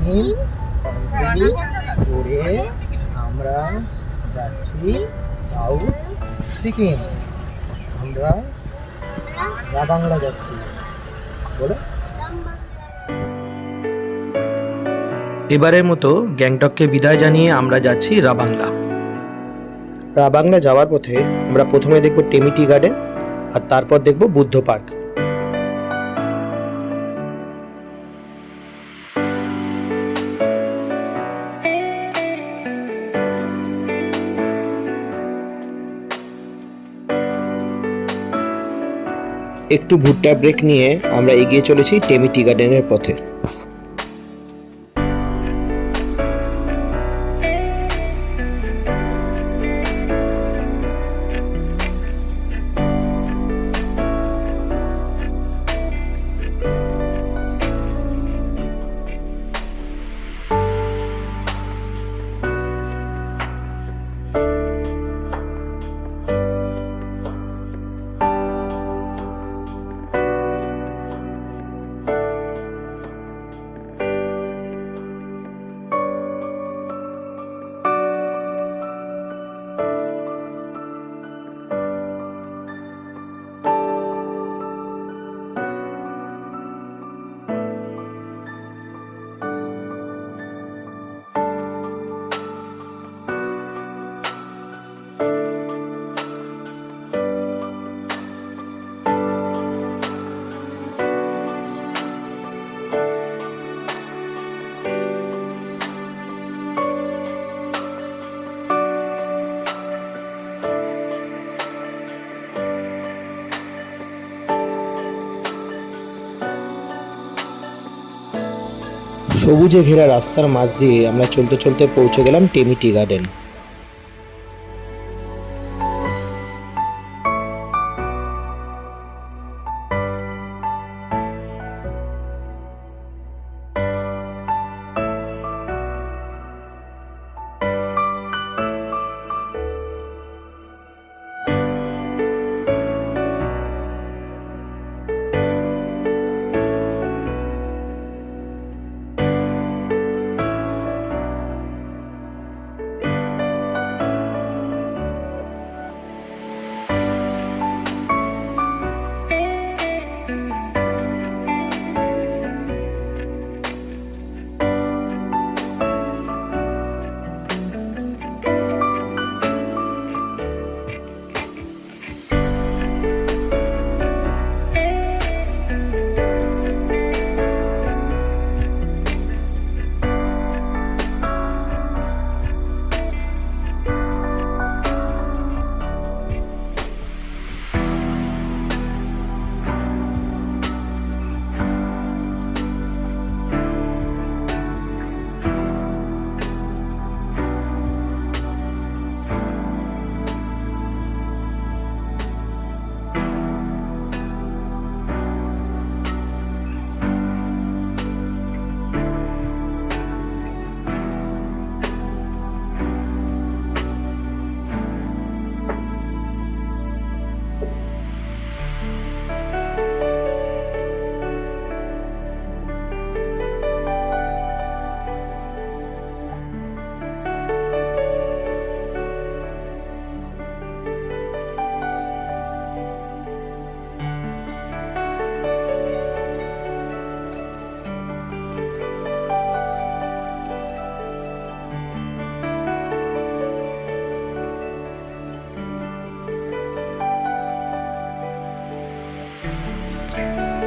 Sikkim complete করে আমরা যাচ্ছি সাউথ সিকিম। আমরা রাবাংলা যাচ্ছি। বলো। এবারের মতো গ্যাংটককে বিদায় জানিয়ে আমরা যাচ্ছি রাবাংলা। রাবাংলা যাওয়ার পথে আমরা প্রথমে দেখব টেমি টি গার্ডেন, আর তারপর দেখব বুদ্ধ পার্ক। একটু ভুট্টা ব্রেক নিয়ে আমরা এগিয়ে চলেছি টেমি টি গার্ডেনের পথে। সবুজে ঘেরা রাস্তার মাঝ দিয়ে আমরা চলতে চলতে পৌঁছে গেলাম টেমি টি গার্ডেন।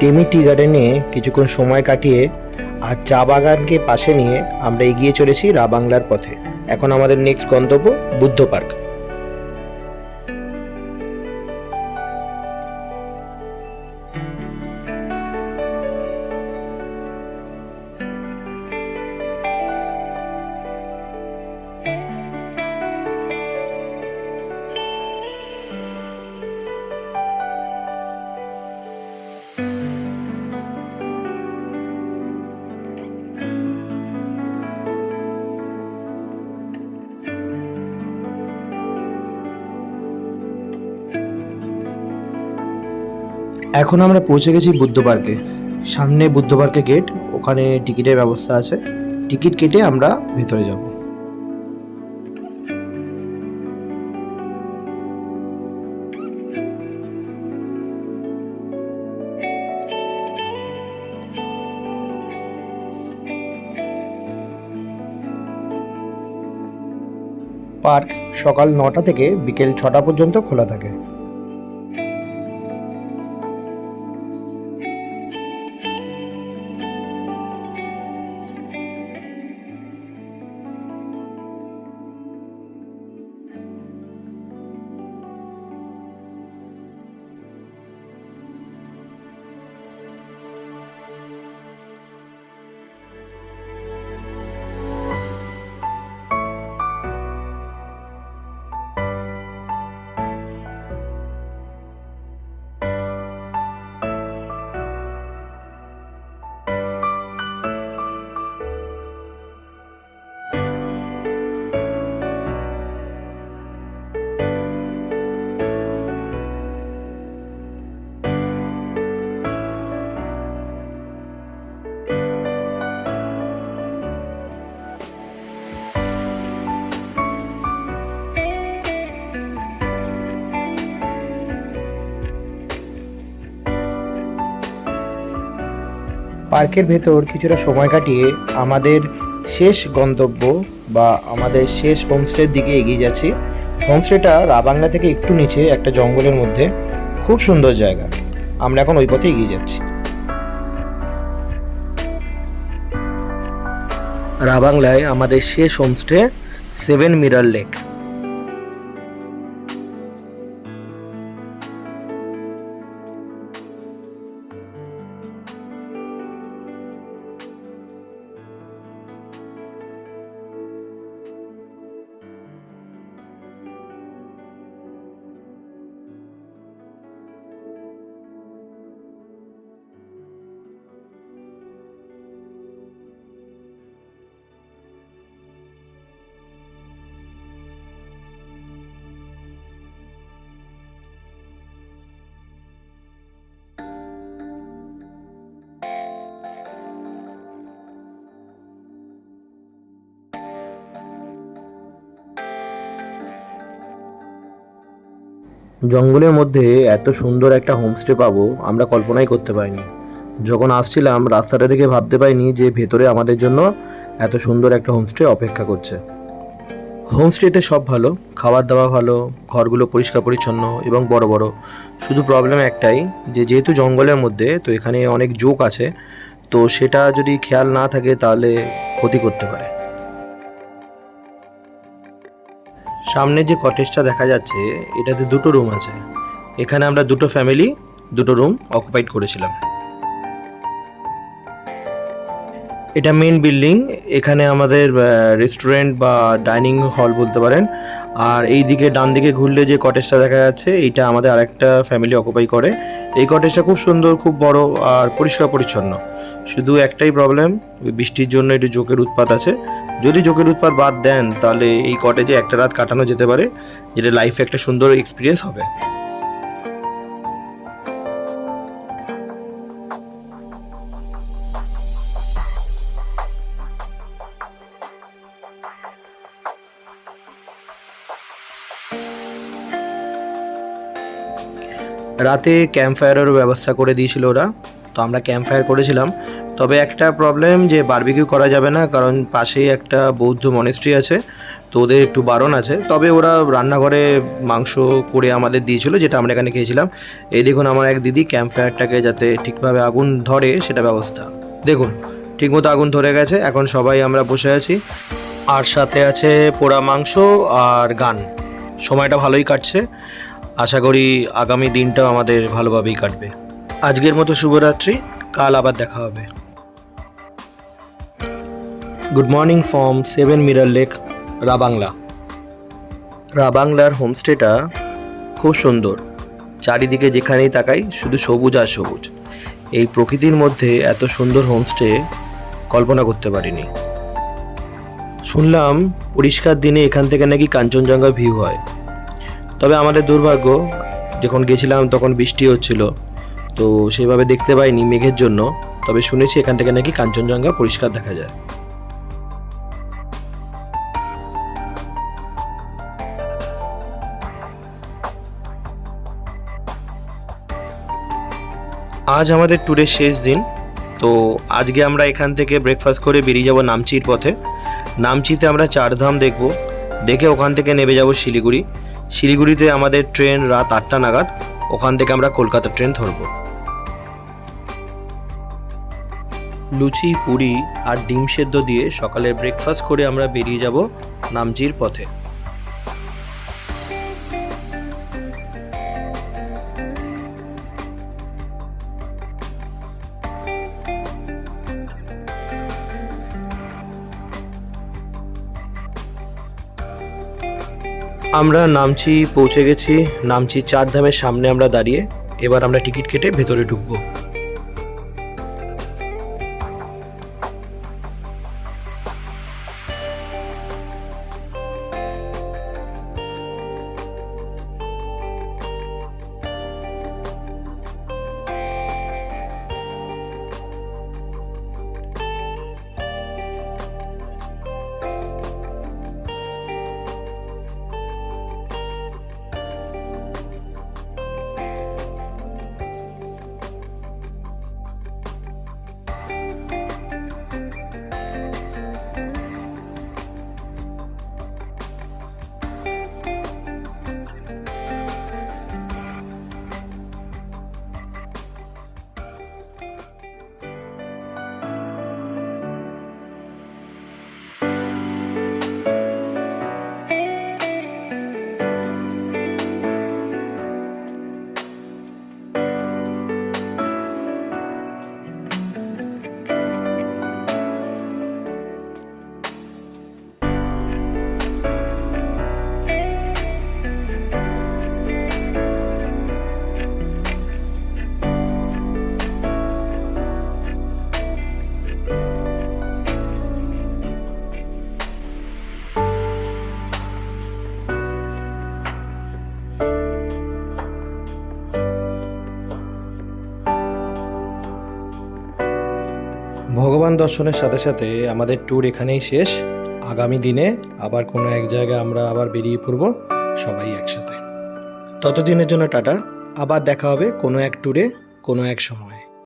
টেমি টি গার্ডেনে কিছুক্ষণ সময় কাটিয়ে আর চা বাগানকে পাশে নিয়ে আমরা এগিয়ে চলেছি রাবাংলার পথে। এখন আমাদের নেক্সট গন্তব্য বুদ্ধ পার্ক। এখন আমরা পৌঁছে গেছি বুদ্ধ পার্কে। সামনে বুদ্ধ পার্কের গেট, ওখানে টিকিটের ব্যবস্থা আছে। টিকিট কেটে আমরা ভেতরে যাব। পার্ক সকাল 9টা থেকে বিকেল 6টা পর্যন্ত খোলা থাকে। পার্কের ভেতর কিছুটা সময় কাটিয়ে আমাদের শেষ গন্তব্য বা আমাদের শেষ হোমস্টের দিকে এগিয়ে যাচ্ছি। হোমস্টেটা রাবাংলা থেকে একটু নিচে একটা জঙ্গলের মধ্যে, খুব সুন্দর জায়গা। আমরা এখন ওই পথে এগিয়ে যাচ্ছি। রাবাংলায় আমাদের শেষ হোমস্টে 7 মিরার লেক। জঙ্গলের মধ্যে এত সুন্দর একটা হোমস্টে পাবো আমরা কল্পনাই করতে পারিনি। যখন আসছিলাম রাস্তাটা দেখে ভাবতে পারিনি যে ভেতরে আমাদের জন্য এত সুন্দর একটা হোমস্টে অপেক্ষা করছে। হোমস্টেতে সব ভালো, খাবার দাবার ভালো, ঘরগুলো পরিষ্কার পরিচ্ছন্ন এবং বড় বড়। শুধু প্রবলেম একটাই যে যেহেতু জঙ্গলের মধ্যে, তো এখানে অনেক জোক আছে, তো সেটা যদি খেয়াল না থাকে তাহলে ক্ষতি করতে পারে। সামনে যে কটেজটা দেখা যাচ্ছে এটাতে 2টো রুম আছে। এখানে আমরা 2টো ফ্যামিলি 2টো রুম অকুপাইড করেছিলাম। এটা মেন বিল্ডিং, এখানে আমাদের রেস্টুরেন্ট বা ডাইনিং হল বলতে পারেন। আর এই দিকে ডান দিকে ঘুরলে যে কটেজটা দেখা যাচ্ছে এইটা আমাদের আরেকটা ফ্যামিলি অকুপাই করে। এই কটেজটা খুব সুন্দর, খুব বড় আর পরিষ্কার পরিচ্ছন্ন। শুধু একটাই প্রবলেম, বৃষ্টির জন্য একটু জোকের উৎপাত আছে। যদি জোকের উৎপাত বাদ দেন তাহলে এই কটেজে একটা রাত কাটানো যেতে পারে, যেটা লাইফে একটা সুন্দর এক্সপিরিয়েন্স হবে। রাতে ক্যাম্প ফায়ারেরও ব্যবস্থা করে দিয়েছিল ওরা, তো আমরা ক্যাম্প ফায়ার করেছিলাম। তবে একটা প্রবলেম যে বারবিকিউ করা যাবে না, কারণ পাশেই একটা বৌদ্ধ মনেস্ট্রি আছে, তো ওদের একটু বারণ আছে। তবে ওরা রান্নাঘরে মাংস করে আমাদের দিয়েছিল, যেটা আমরা এখানে খেয়েছিলাম। এই দেখুন আমার এক দিদি ক্যাম্প ফায়ারটাকে যাতে ঠিকভাবে আগুন ধরে সেটা ব্যবস্থা। দেখুন ঠিকমতো আগুন ধরে গেছে, এখন সবাই আমরা বসে আছি। আর সাথে আছে পোড়া মাংস আর গান। সময়টা ভালোই কাটছে, আশা করি আগামী দিনটাও আমাদের ভালোভাবেই কাটবে। আজকের মতো শুভরাত্রি, কাল আবার দেখা হবে। Good morning from 7 Mirror Lake, Rabangla. রাবাংলার হোমস্টেটা খুব সুন্দর, চারিদিকে যেখানেই তাকাই শুধু সবুজ আর সবুজ। এই প্রকৃতির মধ্যে এত সুন্দর হোমস্টে কল্পনা করতে পারিনি। শুনলাম পরিষ্কার দিনে এখান থেকে নাকি কাঞ্চনজঙ্ঘা ভিউ হয়। তবে আমাদের দুর্ভাগ্য, যখন গেছিলাম তখন বৃষ্টি হচ্ছিল, তো সেভাবে দেখতে পাইনি মেঘের জন্য। তবে শুনেছি এখান থেকে নাকি কাঞ্চনজঙ্ঘা পরিষ্কার দেখা যায়। আজ আমাদের ট্যুরের শেষ দিন। তো আজকে আমরা এখান থেকে ব্রেকফাস্ট করে বেরিয়ে যাব নামচির পথে। নামচিতে আমরা চারধাম দেখব, দেখে ওখান থেকে নেমে যাব শিলিগুড়ি। শিলিগুড়িতে আমাদের ট্রেন রাত 8টা নাগাদ, ওখান থেকে আমরা কলকাতা ট্রেন ধরব। লুচি, পুরি আর ডিম সেদ্ধ দিয়ে সকালের ব্রেকফাস্ট করে আমরা বেরিয়ে যাব নামচির পথে। আমরা নামচি পৌঁছে গেছি। নামচি চারধামের সামনে আমরা দাঁড়িয়ে, এবার আমরা টিকিট কেটে ভেতরে ঢুকবো। ভগবান দর্শনের সাথে সাথে আমাদের ট্যুর এখানেই শেষ। আগামী দিনে আবার কোনো এক জায়গায় আমরা আবার বেরিয়ে পড়ব সবাই একসাথে। ততদিনের জন্য টাটা, আবার দেখা হবে কোনো এক ট্যুরে কোনো এক সময়।